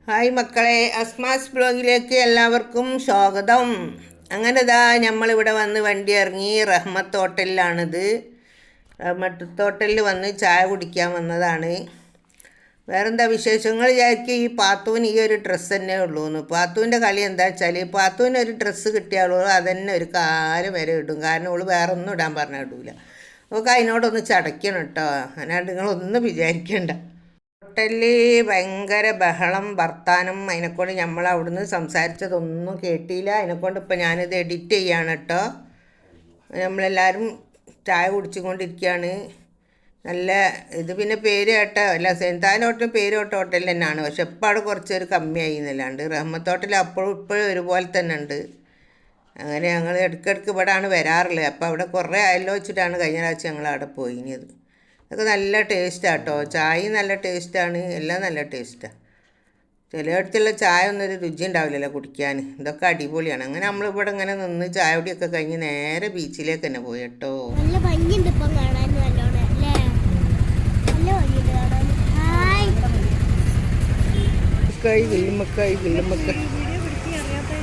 Hi മക്കളെ, അസ്മാസ് ബ്ലോഗിലേക്ക് എല്ലാവർക്കും സ്വാഗതം. അങ്ങനെ നമ്മളിവിടെ വന്ന് വണ്ടി ഇറങ്ങി. റഹ്മത്ത് ഹോട്ടലിലാണിത്. റഹ്മത്ത് ഹോട്ടലിൽ വന്ന് ചായ കുടിക്കാൻ വന്നതാണ്. വേറെന്താ വിശേഷങ്ങൾ വിചാരിക്കും. ഈ പാത്തുവിന് ഈ ഒരു ഡ്രസ്സ് തന്നെ ഉള്ളൂന്ന്. പാത്തുവിൻ്റെ കളി എന്താ വെച്ചാൽ പാത്തുവിന് ഒരു ഡ്രസ്സ് കിട്ടിയാളൂ അതന്നെ ഒരു കാലം വരെ ഇടും. കാരണം അവൾ വേറെ ഒന്നും ഇടാൻ പറഞ്ഞാൽ ഇടൂല. നമുക്ക് അതിനോടൊന്ന് ചടയ്ക്കണം കേട്ടോ. അതിനാണ്ട് നിങ്ങളൊന്നും വിചാരിക്കണ്ട. ഹോട്ടലിൽ ഭയങ്കര ബഹളം വർത്താനം. അതിനെക്കൊണ്ട് നമ്മൾ അവിടുന്ന് സംസാരിച്ചതൊന്നും കേട്ടില്ല. അതിനെക്കൊണ്ട് ഇപ്പം ഞാനിത് എഡിറ്റ് ചെയ്യാണ് കേട്ടോ. നമ്മളെല്ലാവരും ചായ കുടിച്ചുകൊണ്ടിരിക്കുകയാണ്. നല്ല ഇത് പിന്നെ പേര് കേട്ടോ അല്ല, സെൻതാൻ ഹോട്ടൽ പേര് കേട്ട ഹോട്ടലിൽ തന്നെയാണ്. പക്ഷെ ഇപ്പം അവിടെ കുറച്ചൊരു കമ്മിയായി എന്നല്ലാണ്ട് റഹ്മത്ത് ഹോട്ടൽ അപ്പോഴും ഇപ്പോഴും ഒരുപോലെ തന്നെ ഉണ്ട്. അങ്ങനെ ഞങ്ങൾ ഇടയ്ക്കിടയ്ക്ക് ഇവിടെയാണ് വരാറുള്ളത്. അപ്പോൾ അവിടെ കുറേ അയല്ലോ വെച്ചിട്ടാണ് കഴിഞ്ഞ പ്രാവശ്യം ഞങ്ങൾ അവിടെ പോയിനിയത്. അതൊക്കെ നല്ല ടേസ്റ്റാണ് കേട്ടോ. ചായയും നല്ല ടേസ്റ്റാണ്, എല്ലാം നല്ല ടേസ്റ്റാണ്. ചിലയിടത്തുള്ള ചായ ഒന്നും ഒരു രുചി ഉണ്ടാവില്ലല്ലോ കുടിക്കാൻ. ഇതൊക്കെ അടിപൊളിയാണ്. അങ്ങനെ നമ്മളിവിടെ ഇങ്ങനെ നിന്ന് ചായ കുടിയൊക്കെ കഴിഞ്ഞ് നേരെ ബീച്ചിലേക്ക് തന്നെ പോയി കേട്ടോ.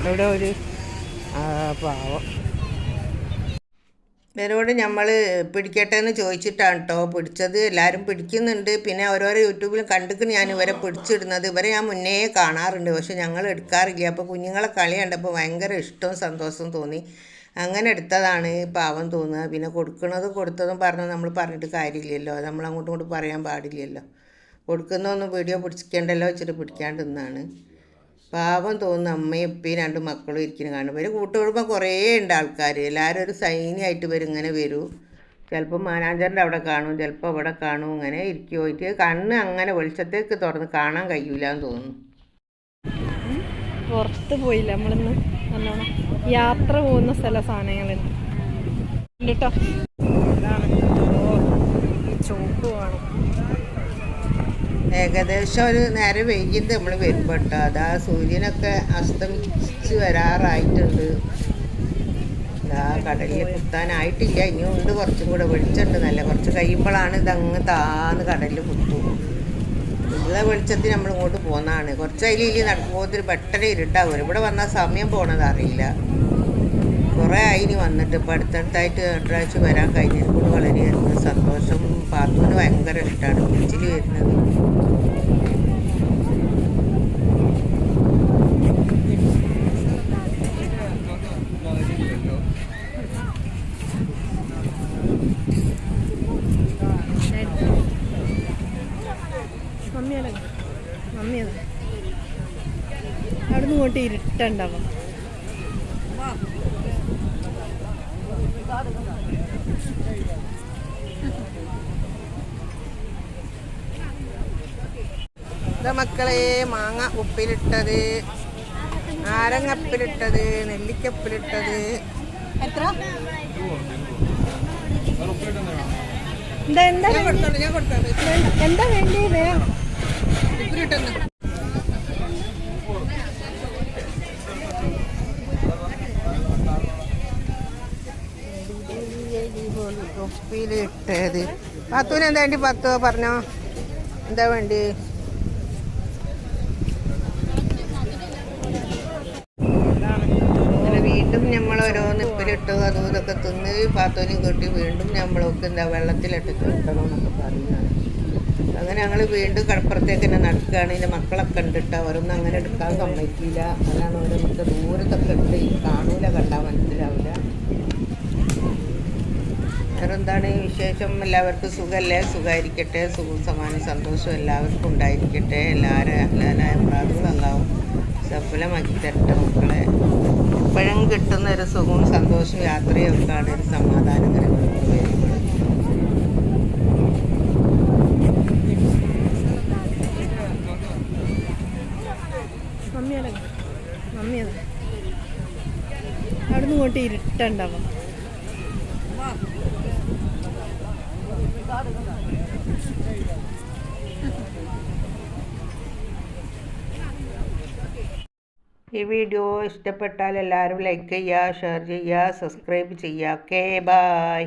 അവിടെ ഒരു പാവം ഇവരോട് നമ്മൾ പിടിക്കട്ടെ എന്ന് ചോദിച്ചിട്ടാണ് കേട്ടോ പിടിച്ചത്. എല്ലാവരും പിടിക്കുന്നുണ്ട്. പിന്നെ ഓരോരോ യൂട്യൂബിലും കണ്ടിട്ട് ഞാൻ ഇവരെ പിടിച്ചിടുന്നത്. ഇവരെ ഞാൻ മുന്നേ കാണാറുണ്ട്, പക്ഷെ ഞങ്ങൾ എടുക്കാറില്ല. അപ്പോൾ കുഞ്ഞുങ്ങളെ കളി കണ്ടപ്പോൾ ഭയങ്കര ഇഷ്ടവും സന്തോഷവും തോന്നി. അങ്ങനെ എടുത്തതാണ്. പാവം തോന്നുക. പിന്നെ കൊടുത്തതും പറഞ്ഞത് നമ്മൾ പറഞ്ഞിട്ട് കാര്യമില്ലല്ലോ. നമ്മൾ അങ്ങോട്ടും ഇങ്ങോട്ടും പറയാൻ പാടില്ലല്ലോ. കൊടുക്കുന്നതൊന്നും വീഡിയോ പിടിക്കേണ്ടല്ലോ വെച്ചിട്ട് പിടിക്കാണ്ടിരുന്നാണ്. പാവം തോന്നുന്നു. അമ്മയും ഉപ്പയും രണ്ട് മക്കളും ഇരിക്കുന്നത് കാണും. ഇവർ കൂട്ടുകുടുംബം കുറേ ഉണ്ട് ആൾക്കാർ. എല്ലാവരും ഒരു സൈനിയായിട്ട് ഇവർ ഇങ്ങനെ വരും. ചിലപ്പോൾ മാനാഞ്ചറിൻ്റെ അവിടെ കാണും, ചിലപ്പോൾ അവിടെ കാണും. ഇങ്ങനെ ഇരിക്കുമോയിട്ട് കണ്ണ് അങ്ങനെ വെളിച്ചത്തേക്ക് തുറന്ന് കാണാൻ കഴിയൂല എന്ന് തോന്നുന്നു. പുറത്ത് പോയില്ല നമ്മളിന്ന്. നല്ലോണം യാത്ര പോകുന്ന സാധനങ്ങളുണ്ട് കേട്ടോ. അതാണ് ചോപ്പ് വേണം. ഏകദേശം ഒരു നേരം വൈകിട്ട് നമ്മൾ വരുമ്പോൾ കേട്ടോ. അതാ സൂര്യനൊക്കെ അസ്തമിച്ച് വരാറായിട്ടുണ്ട്. ഇതാ കടലിൽ കുത്താനായിട്ടില്ല, ഇനിയും ഉണ്ട് കുറച്ചും കൂടെ. വെളിച്ചമുണ്ട് നല്ല. കുറച്ച് കഴിയുമ്പോഴാണ് ഇതങ്ങ് താന്ന് കടലിൽ കുത്തും. ഉള്ള വെളിച്ചത്തിൽ നമ്മൾ ഇങ്ങോട്ട് പോകുന്നതാണ്. കുറച്ച് അതിൽ നടക്കുമ്പോൾ പെട്ടെന്ന് ഇരുട്ടാകും. ഇവിടെ വന്നാൽ സമയം പോകണത് അറിയില്ല. കുറേ അതിന് വന്നിട്ട് ഇപ്പം അടുത്തടുത്തായിട്ട് രണ്ടാഴ്ച വരാൻ കഴിഞ്ഞതിനെ കൊണ്ട് വളരെയധികം സന്തോഷം. പാത്തുവിന് ഭയങ്കര ഇഷ്ടമാണ് ബീച്ചിൽ വരുന്നത്. മമ്മിയതാ അവിടെ നിന്ന് ഇങ്ങോട്ട് ഇരുട്ടുണ്ടാവാം. മക്കളെ മാങ്ങ ഉപ്പിലിട്ടത്, നാരങ്ങപ്പിലിട്ടത്, നെല്ലിക്കപ്പിലിട്ടത്. എത്ര എന്താ എന്താ വേണ്ടത്? ഉപ്പിലിട്ടത്. പത്തുവിന് എന്താ വേണ്ടി? പത്തോ പറഞ്ഞോ, എന്താ വേണ്ടി? വീണ്ടും നമ്മൾ ഓരോന്ന് ഉപ്പിലിട്ടു അതും ഇതൊക്കെ തിന്ന് പാത്തോനും കെട്ടി വീണ്ടും നമ്മളൊക്കെ എന്താ വെള്ളത്തിലിട്ടിട്ട് കിട്ടണം എന്നൊക്കെ പറയുന്നത്. അങ്ങനെ ഞങ്ങൾ വീണ്ടും കടപ്പുറത്തേക്ക് തന്നെ നടക്കുകയാണ്. ഇതിൻ്റെ മക്കളൊക്കെ ഉണ്ട് കേട്ടോ. അവരൊന്നും അങ്ങനെ എടുക്കാൻ സമ്മതിക്കില്ല. അതാണ് ഓരോന്നൊക്കെ ദൂരത്തൊക്കെ ഉണ്ട്. ഈ കാണൂല, കണ്ടാൽ മനസ്സിലാവില്ല. വേറെന്താണ് വിശേഷം? എല്ലാവർക്കും സുഖമല്ലേ? സുഖമായിരിക്കട്ടെ. സുഖവും സമാനം സന്തോഷവും എല്ലാവർക്കും ഉണ്ടായിരിക്കട്ടെ. എല്ലാവരും പ്രാർത്ഥനകളെല്ലാവും സഫലമാക്കി തരട്ടെ മക്കളെ. എപ്പോഴും കിട്ടുന്ന ഒരു സുഖവും സന്തോഷവും യാത്രയും ഒക്കെയാണ് ഒരു സമാധാനം ഇങ്ങനെ വരുമ്പോൾ. മമ്മിയതാ അവിടെ നിന്ന് ഇങ്ങോട്ട് ഇരുട്ടുണ്ടാവാം. ഈ വീഡിയോ ഇഷ്ടപ്പെട്ടാൽ എല്ലാവരും ലൈക്ക് ചെയ്യുക, ഷെയർ ചെയ്യുക, സബ്സ്ക്രൈബ് ചെയ്യുക. Okay, by.